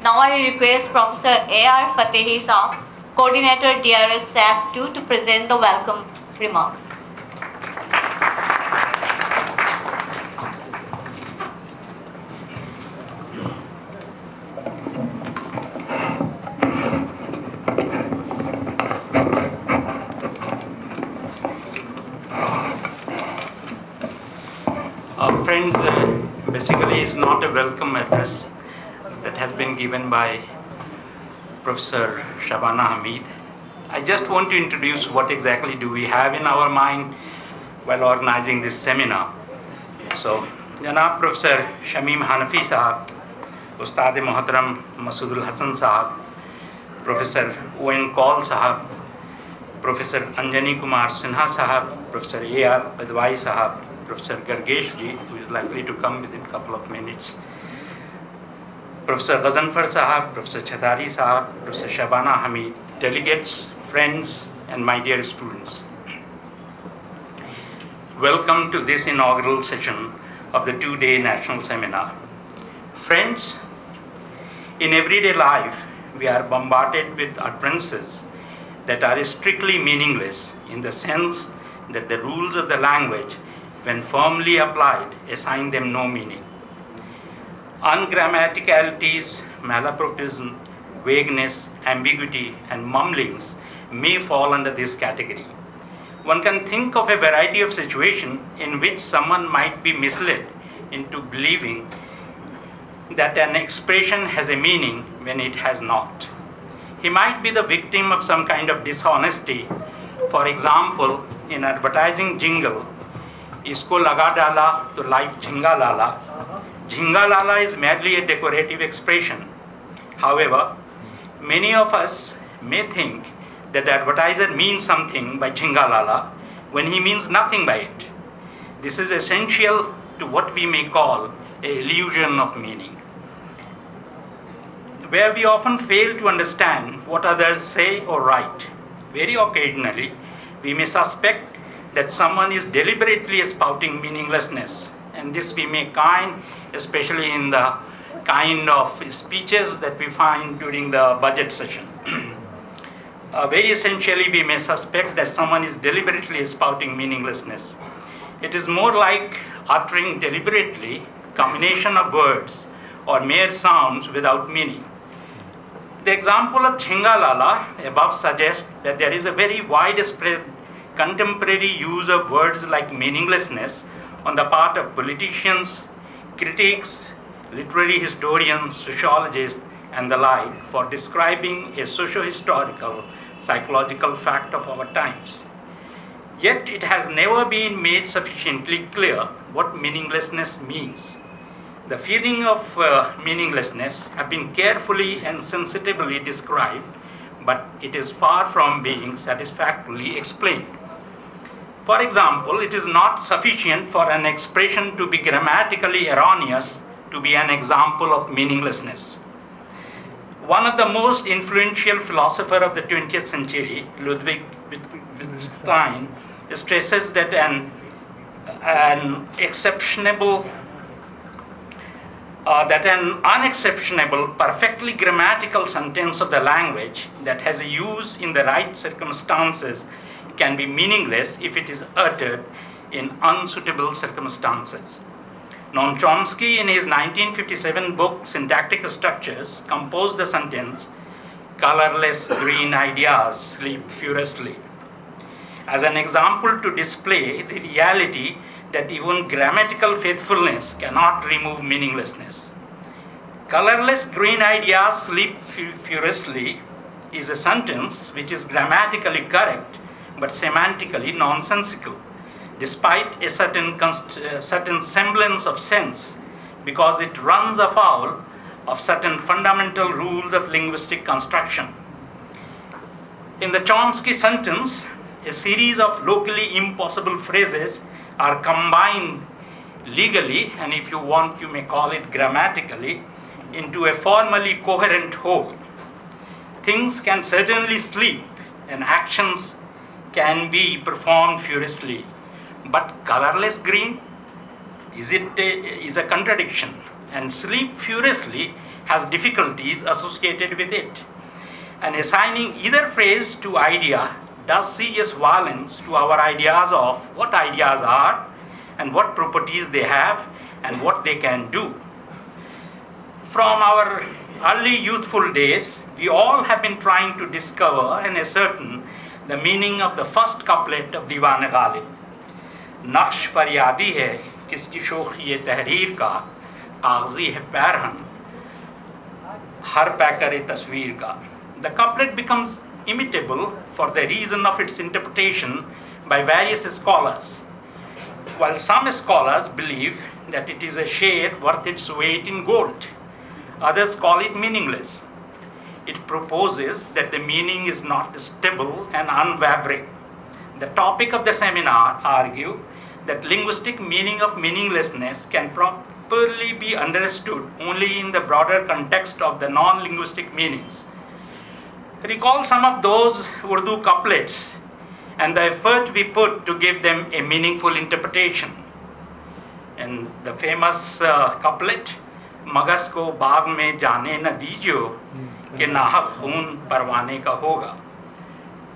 Now I request Professor A.R. Fatihi Saab, Coordinator DRS SAP 2 to present the welcome remarks. Friends, basically it's not a welcome address that has been given by Professor Shabana Hamid. I just want to introduce what exactly do we have in our mind while organizing this seminar. So, Janab Professor Shamim Hanafi Sahab, Ustad Muhtaram Masoodul Hassan Sahab, Professor O.N. Kaul Sahab, Professor Anjani Kumar Sinha Sahab, Professor A.R. Badwai Sahab, Professor Gargesh ji, who is likely to come within a couple of minutes, Professor Ghazanfar Sahab, Professor Chhatari Sahab, Professor Shabana Hamid, delegates, friends, and my dear students. Welcome to this inaugural session of the two-day national seminar. Friends, in everyday life, we are bombarded with utterances that are strictly meaningless in the sense that the rules of the language, when firmly applied, assign them no meaning. Ungrammaticalities, malapropism, vagueness, ambiguity, and mumblings may fall under this category. One can think of a variety of situations in which someone might be misled into believing that an expression has a meaning when it has not. He might be the victim of some kind of dishonesty. For example, in advertising jingle, "Isko laga dala to life jhinga lala." Jhinga lala is merely a decorative expression. However, many of us may think that the advertiser means something by jhinga lala when he means nothing by it. This is essential to what we may call an illusion of meaning, where we often fail to understand what others say or write. Very occasionally, we may suspect that someone is deliberately spouting meaninglessness, and this we may find especially in the kind of speeches that we find during the budget session. Very essentially, we may suspect that someone is deliberately spouting meaninglessness. It is more like uttering deliberately combination of words or mere sounds without meaning. The example of Jhinga Lala above suggests that there is a very widespread contemporary use of words like meaninglessness on the part of politicians, critics, literary historians, sociologists, and the like for describing a socio-historical, psychological fact of our times. Yet it has never been made sufficiently clear what meaninglessness means. The feeling of meaninglessness have been carefully and sensitively described, but it is far from being satisfactorily explained. For example, it is not sufficient for an expression to be grammatically erroneous to be an example of meaninglessness. One of the most influential philosophers of the 20th century, Ludwig Wittgenstein, stresses that an unexceptionable, perfectly grammatical sentence of the language that has a use in the right circumstances can be meaningless if it is uttered in unsuitable circumstances. Noam Chomsky, in his 1957 book Syntactic Structures, composed the sentence, "Colorless green ideas sleep furiously," as an example to display the reality that even grammatical faithfulness cannot remove meaninglessness. "Colorless green ideas sleep furiously" is a sentence which is grammatically correct but semantically nonsensical, despite a certain semblance of sense, because it runs afoul of certain fundamental rules of linguistic construction. In the Chomsky sentence, a series of locally impossible phrases are combined legally, and if you want, you may call it grammatically, into a formally coherent whole. Things can certainly sleep, and actions can be performed furiously, but colorless green is a contradiction, and sleep furiously has difficulties associated with it. And assigning either phrase to idea does serious violence to our ideas of what ideas are and what properties they have and what they can do. From our early youthful days, we all have been trying to discover and ascertain the meaning of the first couplet of Diwan Ghalib. नक्श फरियादी है किसकी शोख ये तहरीर का, कागजी है पैरहन हर पैकर तस्वीर का. The couplet becomes imitable for the reason of its interpretation by various scholars. While some scholars believe that it is a share worth its weight in gold, others call it meaningless. It proposes that the meaning is not stable and unwavering. The topic of the seminar argue that linguistic meaning of meaninglessness can properly be understood only in the broader context of the non-linguistic meanings. Recall some of those Urdu couplets and the effort we put to give them a meaningful interpretation. And the famous couplet, मगस को बाग में जाने न दीजियो कि नाहक खून परवाने का होगा.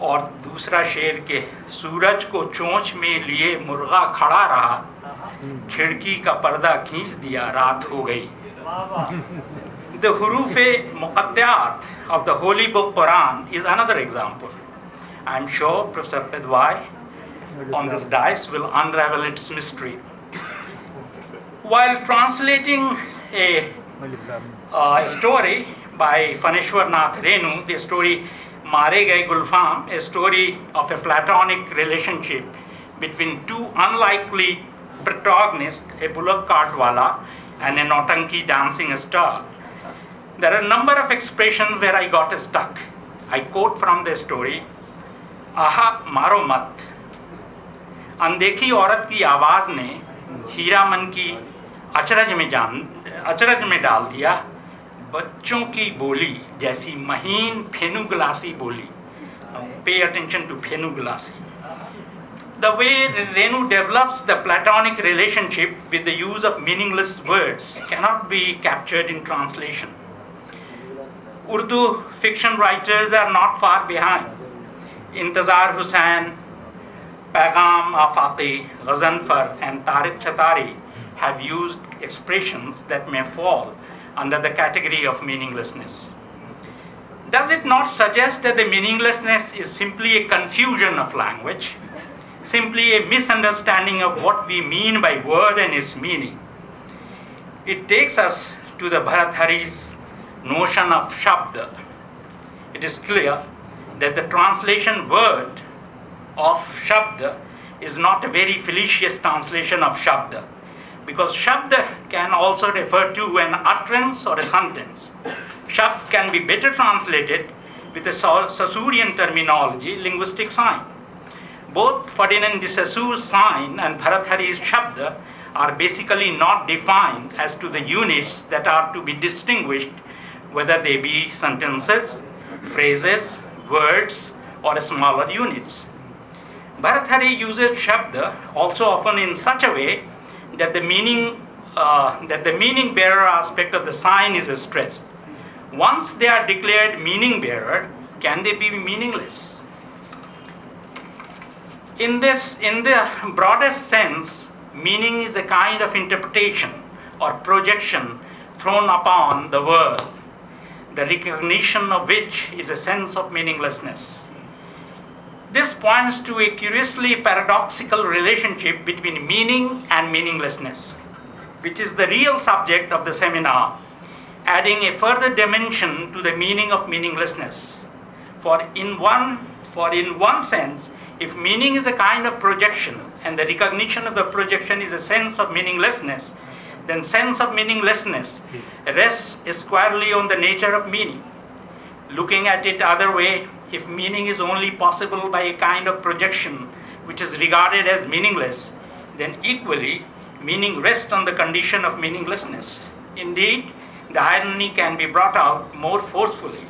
और दूसरा शेर के सूरज को चोंच में लिए मुर्गा खड़ा रहा, खिड़की का पर्दा खींच दिया रात हो गई. The huruf-e-muqaddiyat of the holy book Quran is another example. I am sure Professor Pedwai on this dais will unravel its mystery. While translating a story by Faneshwar Nath Renu, the story Mare Gaye Gulfam, a story of a platonic relationship between two unlikely protagonists, a bullock cart wala and a Nautanki dancing star. There are a number of expressions where I got stuck. I quote from the story, आहा मारो मत, अनदेखी औरत की आवाज़ ने हीरा मन की अचरज में डाल दिया. बच्चों की बोली जैसी महीन फेनुगलासी बोली. Pay attention to फेनुगलासी. The way Renu develops the platonic relationship with the use of meaningless words cannot be captured in translation. Urdu fiction writers are not far behind. Intezar Hussain, Paigam Afaqi, Ghazanfar and Tariq Chatari have used expressions that may fall under the category of meaninglessness. Does it not suggest that the meaninglessness is simply a confusion of language, simply a misunderstanding of what we mean by word and its meaning? It takes us to the Bharathari's notion of Shabda. It is clear that the translation word of Shabda is not a very felicitous translation of Shabda, because Shabda can also refer to an utterance or a sentence. Shabd can be better translated with a Sassurian terminology, linguistic sign. Both Ferdinand de Saussure's sign and Bharathari's Shabda are basically not defined as to the units that are to be distinguished, whether they be sentences, phrases, words, or smaller units. Bharathari uses Shabda also often in such a way that the meaning bearer aspect of the sign is stressed. Once they are declared meaning bearer, can they be meaningless? In the broadest sense, meaning is a kind of interpretation or projection thrown upon the world, the recognition of which is a sense of meaninglessness. This points to a curiously paradoxical relationship between meaning and meaninglessness, which is the real subject of the seminar, adding a further dimension to the meaning of meaninglessness. For in one sense, if meaning is a kind of projection and the recognition of the projection is a sense of meaninglessness, then sense of meaninglessness rests squarely on the nature of meaning. Looking at it other way, if meaning is only possible by a kind of projection which is regarded as meaningless, then equally meaning rests on the condition of meaninglessness. Indeed, the irony can be brought out more forcefully.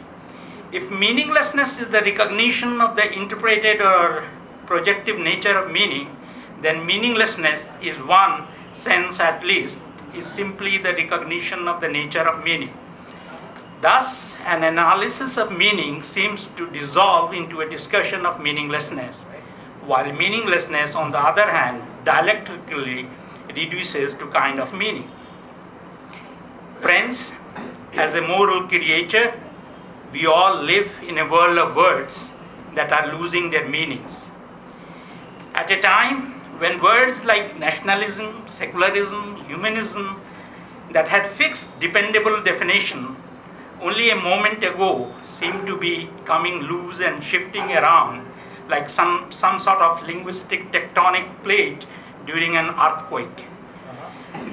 If meaninglessness is the recognition of the interpreted or projective nature of meaning, then meaninglessness is one sense at least, is simply the recognition of the nature of meaning. Thus, an analysis of meaning seems to dissolve into a discussion of meaninglessness, while meaninglessness, on the other hand, dialectically reduces to kind of meaning. Friends, as a moral creature, we all live in a world of words that are losing their meanings. At a time when words like nationalism, secularism, humanism, that had fixed, dependable definition only a moment ago seem to be coming loose and shifting around like some sort of linguistic tectonic plate during an earthquake.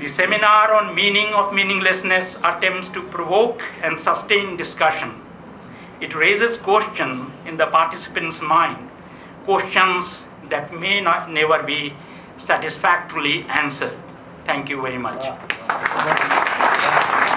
The seminar on meaning of meaninglessness attempts to provoke and sustain discussion. It raises questions in the participants' mind, questions that may not never be satisfactorily answered. Thank you very much.